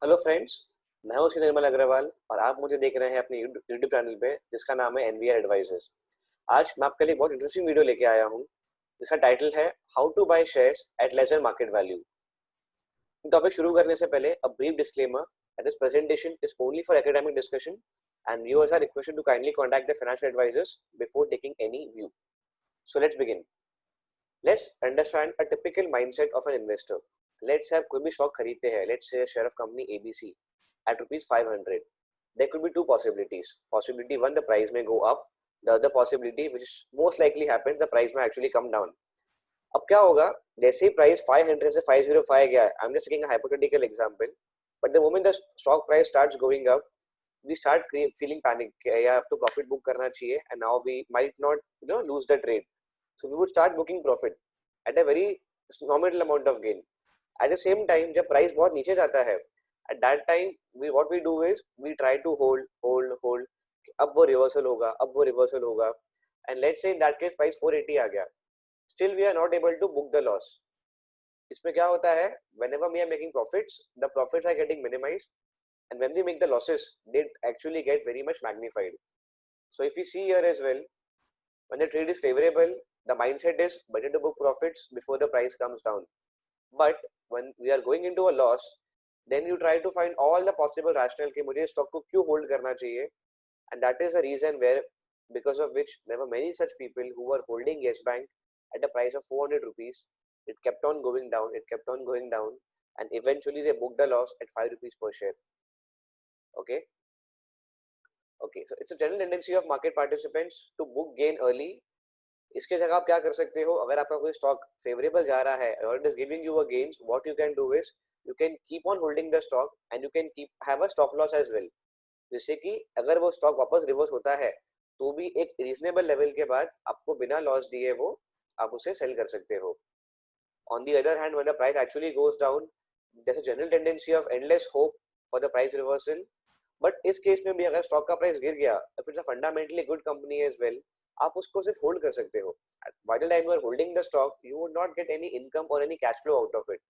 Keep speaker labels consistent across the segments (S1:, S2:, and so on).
S1: Hello friends. मैं हूं श्री निर्मल अग्रवाल और आप मुझे देख रहे हैं अपने यूट्यूब चैनल पे जिसका नाम है एनवीआर एडवाइजर्स। आज मैं आपके लिए बहुत इंटरेस्टिंग वीडियो लेके आया हूं जिसका टाइटल है how to buy shares at less than market value. Topic शुरू करने से पहले a brief disclaimer that this presentation is only for academic discussion and viewers are requested to kindly contact their financial advisors before taking any view. So let's begin. Let's understand a typical mindset of an investor. Let's say आप कोई भी stock खरीदते हैं, let's say share of company ABC at rupees 500. There could be two possibilities. Possibility one, the price may go up. The other possibility, which is most likely happens, the price may actually come down. अब क्या होगा, जैसे ही price 500 से 505 गया, I'm just taking a hypothetical example, but the moment the stock price starts going up, we start feeling panic. या अब तो profit book करना चाहिए, and now we might not, lose the trade. So we would start booking profit at a very nominal amount of gain. At the same time, जब price बहुत नीचे जाता है, at that time what we do is we try to hold. अब वो reversal होगा, अब वो रिवर्सल होगा, and let's say in that case price 480 आ गया, still we are not able to book the loss. इसमें क्या होता है, whenever we are making profits, the profits are getting minimized, and when we make the losses, they actually get very much magnified. So if you see here as well, when the trade is favorable, the mindset is better to book profits before the price comes down. But when we are going into a loss, then you try to find all the possible rationale कि मुझे stock को क्यों hold करना चाहिए, and that is a reason where, because of which there were many such people who were holding Yes Bank at a price of 400 rupees. It kept on going down, it kept on going down, and eventually they booked a loss at 5 rupees per share. Okay. Okay, so it's a general tendency of market participants to book gain early. इसके जगह आप क्या कर सकते हो, अगर आपका कोई स्टॉक फेवरेबल जा रहा है और it is giving you a gains, what you can do is you can keep on holding the stock and you can keep have a stop loss as well, जिससे कि अगर वो स्टॉक वापस reverse होता है तो भी एक रीजनेबल लेवल के बाद आपको बिना लॉस दिए वो आप उसे सेल कर सकते हो. On the other hand, when the price actually goes down, there's a general tendency of endless hope for the price reversal. But इस केस में भी अगर स्टॉक का प्राइस गिर गया, if it's a fundamentally good company as well, आप उसको सिर्फ होल्ड कर सकते हो. By the time you are holding the stock, you would not get any income और any cash flow out of it.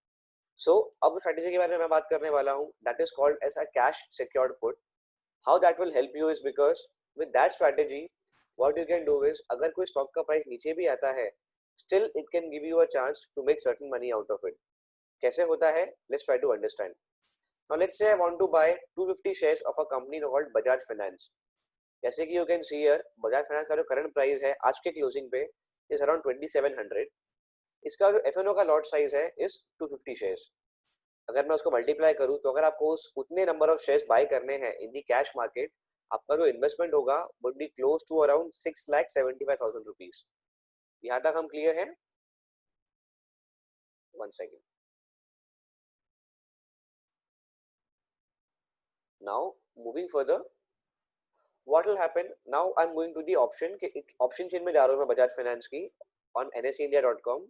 S1: So अब स्ट्रेटेजी के बारे में मैं बात करने वाला हूँ, that is called as a cash secured put. How that will help you is because with that strategy what you can do is, अगर कोई स्टॉक का प्राइस नीचे भी आता है, still it can give you a chance to make certain money out of it. कैसे होता है, let's try to understand. Now let's say I want to buy 250 shares of a company called Bajaj Finance. जैसे कि you can see here, Bajaj Finance का जो current price है आज के क्लोजिंग पे is around 2700. इसका जो FNO का लॉट साइज है is 250 शेयर्स. अगर मैं उसको मल्टीप्लाई करूं तो अगर आपको उतने नंबर ऑफ शेयर्स बाय करने हैं इन दी कैश मार्केट, आपका जो इन्वेस्टमेंट होगा would be close to around 6,75,000 rupees. यहाँ तक हम क्लियर हैं? One second. Now moving further, what will happen now, I'm going to the option chain में जा रहा हूँ मैं बजाज फाइनेंस की on nsindia.com,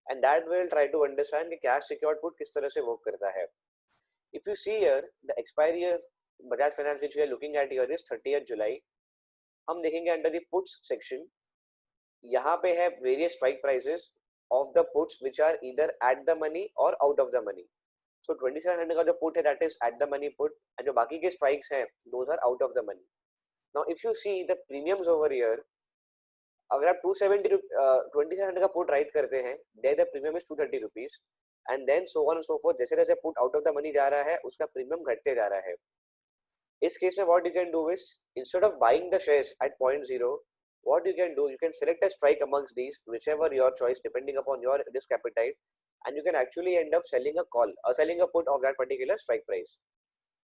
S1: and that will try to understand कि cash secured put किस तरह से वर्क करता है. If you see here, the expiry of Bajaj Finance which we are looking at here is 30th July. हम देखेंगे under the puts section, यहाँ पे है various strike prices of the puts which are either at the money or out of the money. So 2700 का जो put है that is at the money put, and जो बाकी के strikes हैं those are out of the money. Now if you see the premiums over here, अगर आप 2700 का पुट राइट करते हैं, there the premium is 230 rupees, and then so on and so forth. जैसे जैसे put out of the money जा रहा है उसका प्रीमियम घटते जा रहा है. इस केस में what you can do is, instead of buying the shares at 0.0, what you can do, you can select a strike amongst these, whichever your choice depending upon your risk appetite, and you can actually end up selling a call or selling a put of that particular strike price.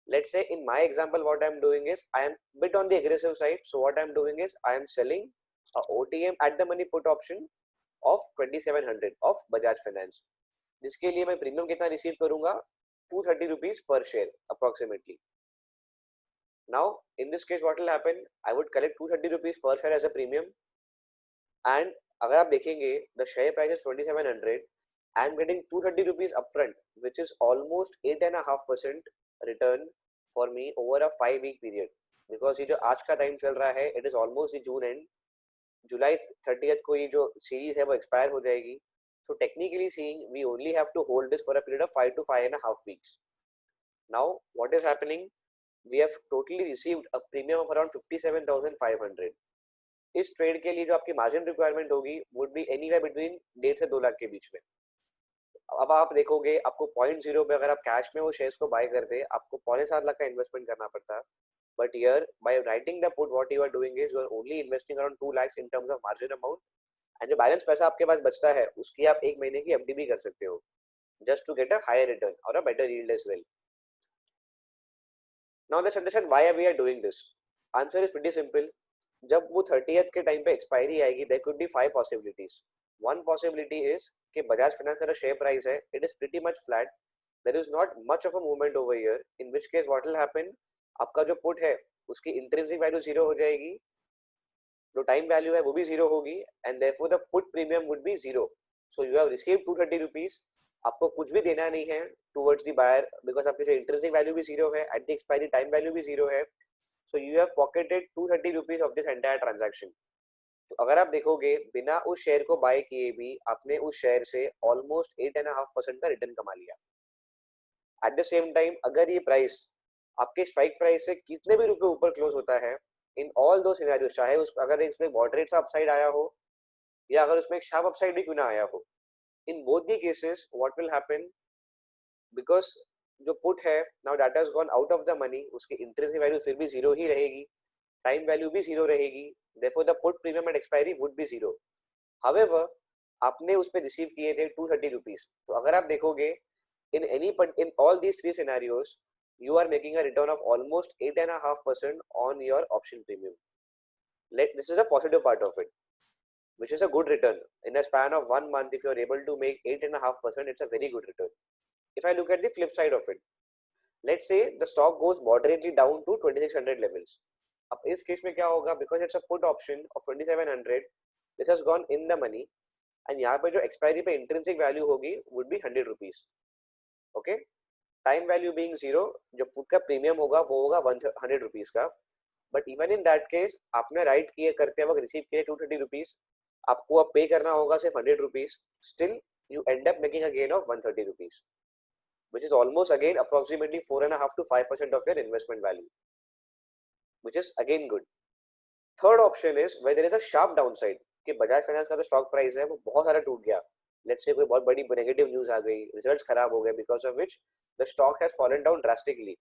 S1: Let's say in my example what I am doing is I am bit on the aggressive side, so what I am doing is I am selling a OTM at the money put option of 2700 of Bajaj Finance, जिसके लिए मैं premium कितना receive करूंगा, 230 rupees per share approximately. Now in this case what will happen, I would collect 230 rupees per share as a premium, and अगर आप देखेंगे the share price is 2700, I am getting 230 rupees upfront, which is almost 8.5% return for me over a 5-week period. because ये जो आज का time चल रहा है, it is almost the June end. July 30th को ये जो सीरीज है वो एक्सपायर हो जाएगी. So technically seeing, we only have to hold this for a period of 5 to 5.5 weeks. Now, what is happening? We have totally received a premium of around 57,500. इस trade के लिए जो आपकी मार्जिन रिक्वायरमेंट होगी would be anywhere between 1.5 से 2 लाख के बीच में. अब आप देखोगे आपको 0.0 पे अगर आप कैश में वो शेयर्स को बाय करते आपको 7.25 लाख का इन्वेस्टमेंट करना पड़ता. But here by writing the put what you are doing is you are only investing around 2 lakhs in terms of margin amount. And जो बैलेंस पैसा आपके पास बचता है उसकी आप एक महीने की एफडी भी कर सकते हो just to get a higher return or a better yield as well. Now let's understand why we are doing this. Answer is pretty simple. जब वो 30th के टाइम पे एक्सपायरी आएगी there could be 5 possibilities. One possibility is कि Bajaj finance का जो share price है it is pretty much flat. There is not much of a movement over here. In which case what will happen? आपका जो put है उसकी intrinsic value zero हो जाएगी, जो टाइम वैल्यू है वो भी जीरो होगी and therefore the put premium would be zero. So you have received 230 rupees. आपको कुछ भी देना नहीं है टुवर्ड्स द बायर बिकॉज आपकी जो इंट्रिंसिक वैल्यू भी जीरो है, at the expiry time value भी जीरो है. So you have pocketed 230 rupees of this entire transaction. तो अगर आप देखोगे बिना उस शेयर को बाय किए भी आपने उस शेयर से ऑलमोस्ट 8.5% का रिटर्न कमा लिया. एट द सेम टाइम अगर ये प्राइस आपके स्ट्राइक प्राइस से कितने भी रुपए ऊपर क्लोज होता है इन ऑल दो सिनेरियोस, चाहे उस अगर इसमें मॉडरेट सा अपसाइड आया हो या अगर उसमें एक शार्प अपसाइड भी क्यों ना आया हो, in both the cases what will happen because जो पुट है now that has gone out of the money, उसकी इंट्रिंसिक वैल्यू फिर भी जीरो ही रहेगी, टाइम वैल्यू भी जीरो रहेगी, therefore the put premium eight expiry would be zero. However आपने उस पे रिसीव किए थे 230 रुपीस. तो अगर आप देखोगे in all these three scenarios you are making a return of almost 8.5% on your option premium. This is a positive part of it, which is a good return in a span of 1 month. If you are able to make 8.5%, it's a very good return. If I look at the flip side of it, let's say the stock goes moderately down to 2600 levels. अब इस case में क्या होगा, because it's a put option of 2700, this has gone in the money and यहाँ पे जो expiry पे intrinsic value होगी would be 100 rupees. Okay, time value being zero, जो पुट का प्रीमियम होगा वो होगा 100 रुपीज का. But even in that case आपने राइट किए करते वक्त रिसीव किए 230 रुपीज, आपको अब पे करना होगा सिर्फ 100 rupees. Still you and up making a gain of 130 rupees, which is almost again approximately 4.5 to 5% of your investment value, which is again good. Third option is where there is a sharp downside कि Bajaj finance का जो stock price है वो बहुत सारा टूट गया. Let's say कोई बहुत बड़ी नेगेटिव न्यूज आ गई, रिजल्ट्स खराब हो गए, because of which the stock has fallen down drastically.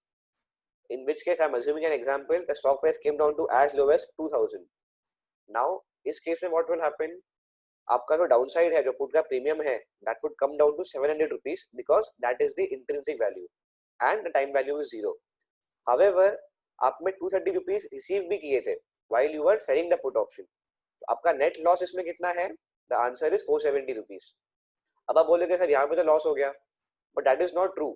S1: In which case I'm assuming an example, the stock price came down to as low as 2000. Now इस case में what will happen, आपका जो downside है जो put का premium है that would come down to 700 rupees because that is the intrinsic value and the time value is zero. However आपने 230 rupees receive भी किए थे while you were selling the put option. तो आपका नेट लॉस इसमें कितना है? The answer is 470 rupees. अब आप बोलोगे सर यहाँ पे तो लॉस हो गया, but that is not true.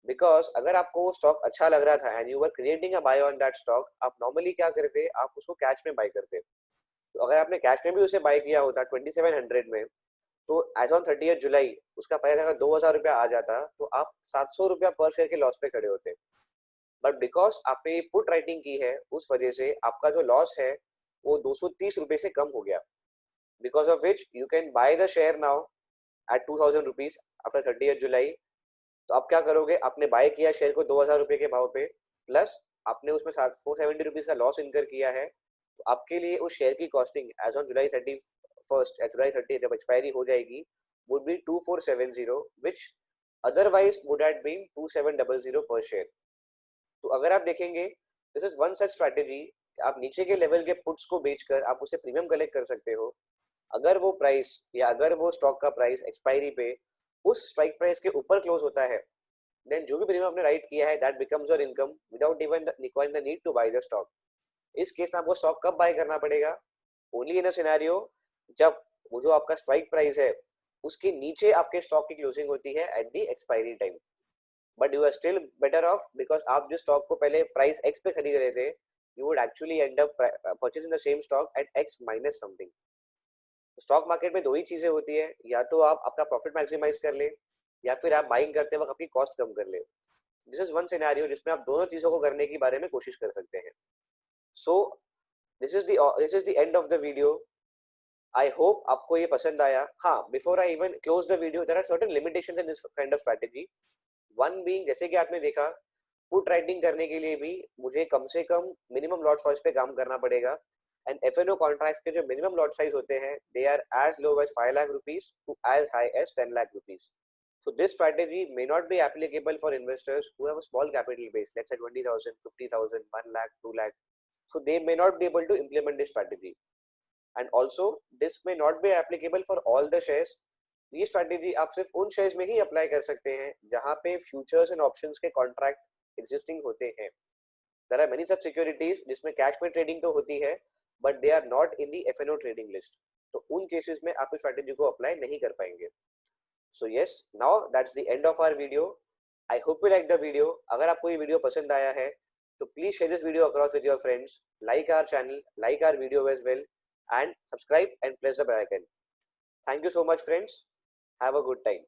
S1: Because अगर आपको वो स्टॉक अच्छा लग रहा था and you were creating a buy on that stock, आप नॉर्मली क्या करते, आप उसको कैश में बाय करते. तो अगर आपने कैश में भी उसे बाय किया होता 2700 में, तो एज ऑन 30 जुलाई उसका प्राइस अगर 2000 रुपया आ जाता तो आप 700 रुपया पर शेयर के लॉस पे खड़े होते. बट बिकॉज आपने पुट राइटिंग की है उस वजह से आपका जो लॉस है वो 230 रुपए से कम हो गया, because of which you can by the share now at 2000 rupees after 30th जुलाई. तो आप क्या करोगे, आपने बाय किया शेयर को 2000 रुपए के भाव पे, प्लस आपने उसमें 470 रुपीज का लॉस इनकर किया है. तो आपके लिए उस शेयर की costing as on July 31st जुलाई 30 जब एक्सपायरी हो जाएगी would be 2470 which otherwise would have been 2700 per share. तो अगर आप देखेंगे this is one such strategy, आप नीचे के लेवल के पुट्स को बेचकर आप उससे प्रीमियम कलेक्ट कर सकते हो. अगर वो प्राइस या अगर वो स्टॉक का प्राइस एक्सपायरी पे उस स्ट्राइक प्राइस के ऊपर क्लोज होता है, देन जो भी प्रीमियम आपने राइट किया है that becomes your income without even requiring the need to buy the stock. इस केस में आपको स्टॉक कब बाय करना पड़ेगा? ओनली इन अ सिनेरियो जब वो जो आपका स्ट्राइक प्राइस है उसके नीचे आपके स्टॉक की क्लोजिंग होती है at the expiry time. But you are still better off because आप जो स्टॉक को पहले प्राइस एक्स पे खरीद रहे थे, you would actually and up purchasing the same stock at x minus something. Stock market में दो ही चीजें होती है, या तो आप आपका प्रॉफिट मैक्सिमाइज कर ले या फिर आप बाइंग करते वक्त अपनी कॉस्ट कम कर ले. दिस इज वन सिनेरियो जिसमें आप दोनों चीजों को करने के बारे में कोशिश कर सकते हैं. So this is the end of the video. I hope आपको ये पसंद आया. हाँ, before I even close the video, there are certain limitations in this kind of strategy. One being, जैसे कि आपने देखा पुट राइटिंग करने के लिए भी मुझे कम से कम मिनिमम लॉट साइज पे काम करना पड़ेगा। एंड एफएनओ कॉन्ट्रैक्ट्स के जो मिनिमम लॉट साइज होते हैं they are as low as 5 lakh rupees to as high as 10 lakh rupees. So this strategy may not be applicable for investors who have a small capital base, let's say 20,000, 50,000, 1 lakh, 2 lakh. So they may not be able to implement this strategy. And also this may not be applicable for all the shares. ये strategy आप सिर्फ उन shares में ही apply कर सकते हैं जहाँ पे futures and options के contract existing होते हैं। There are many such securities जिसमें cash में trading तो होती है but they are not in the FNO trading list. तो उन cases में आप इस strategy को apply नहीं कर पाएंगे। So yes, now that's the end of our video. I hope you like the video. अगर आपको ये वीडियो पसंद आया है तो please share this video across with your friends. Like our channel, like our video as well, and subscribe and press the bell icon. Thank you so much, friends. Have a good time.